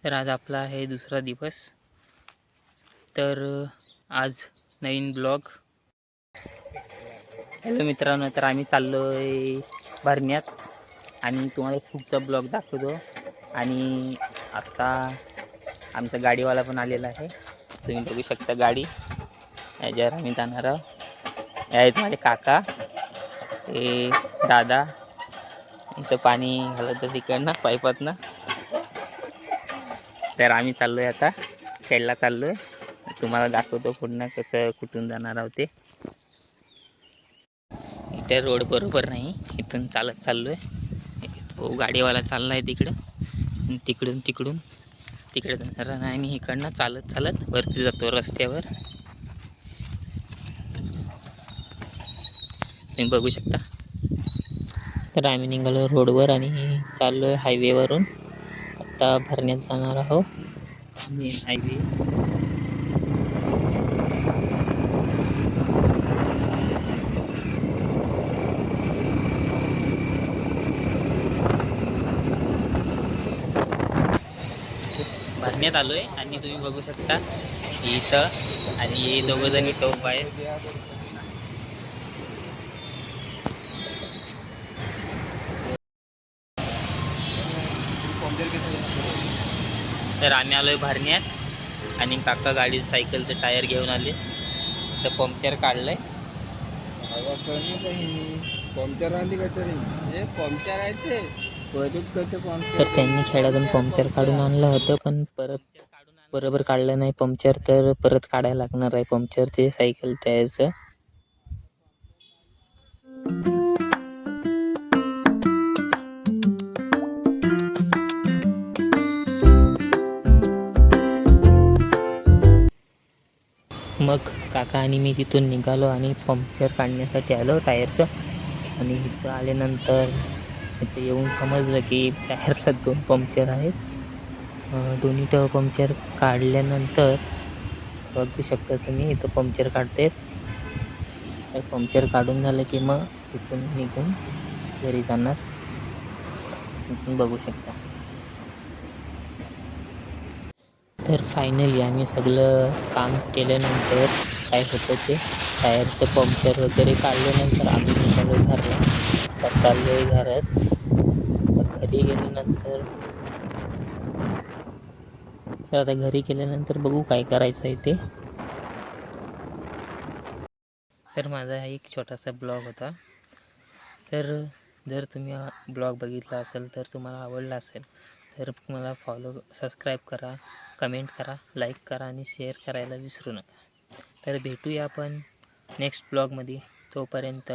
तर आज आपला आहे दुसरा दिवस. तर आज नवीन ब्लॉग. हॅलो मित्रांनो, तर आम्ही चाललो आहे भरण्यात आणि तुम्हाला खूपचा ब्लॉग दाखवतो. आणि आता आमचा गाडीवाला पण आलेला आहे, तुम्ही बघू शकता गाडी याच्यावर आम्ही जाणार आहोत. हे आहेत माझे काका, हे दादा. इथं पाणी घालत तिकडनं पाईपातनं. तर आम्ही चाललोय आता खेळला चाललोय, तुम्हाला दाखवतो पुन्हा कसं कुठून जाणार आहोत ते. इथे रोड बरोबर नाही, इथून चालत चाललोय. तो गाडीवाला चाललाय तिकडं, तिकडून तिकडे जाणार नाही. मी इकडनं चालत चालत वरती जातो रस्त्यावर, तुम्ही बघू शकता. तर आम्ही निघालो रोडवर आणि चाललोय हायवेवरून. आता भरण्यात जाणार आहोत. Main highway. भरण्यात आलोय आणि तुम्ही बघू शकता इथं, आणि हे दोघं जण इथं उभा आहेत. तर आम्ही आलोय भरण्यात आणि काका गाडी सायकलचं टायर घेऊन आले. तर पंक्चर काढलंय. पंक्चर आली का तरी हे पंक्चर आहे ते तर त्यांनी खेड्यातून पंक्चर काढून आणलं होतं, पण परत बरोबर काढलं नाही पंक्चर. तर परत काढायला लागणार आहे पंक्चर ते सायकल टायरचं. मग काका आणि मी तिथून निघालो आणि पंक्चर काढण्यासाठी आलो टायरचं. आणि इथं आल्यानंतर इथं येऊन समजलं की टायरला 2 पंक्चर आहेत. दोन्ही पंक्चर काढल्यानंतर बघू शकता तुम्ही, इथं पंक्चर काढते. तर पंक्चर काढून झालं की मग इथून निघून घरी जाणार, इथून बघू शकता. तर फायनली आम्ही सगळं काम केल्यानंतर काय होतं ते टायरचं पंक्चर वगैरे काढल्यानंतर आम्ही निघालो घरला. आता चाललो आहे घरात. घरी गेल्यानंतर बघू काय करायचं आहे ते. तर माझा हा एक छोटासा ब्लॉग होता. तर जर तुम्ही हा ब्लॉग बघितला असेल, तर तुम्हाला आवडला असेल, तर मला सबस्क्राईब करा, कमेंट करा, लाईक करा आणि शेअर करायला विसरू नका. तर भेटूया आपण नेक्स्ट ब्लॉगमध्ये. तोपर्यंत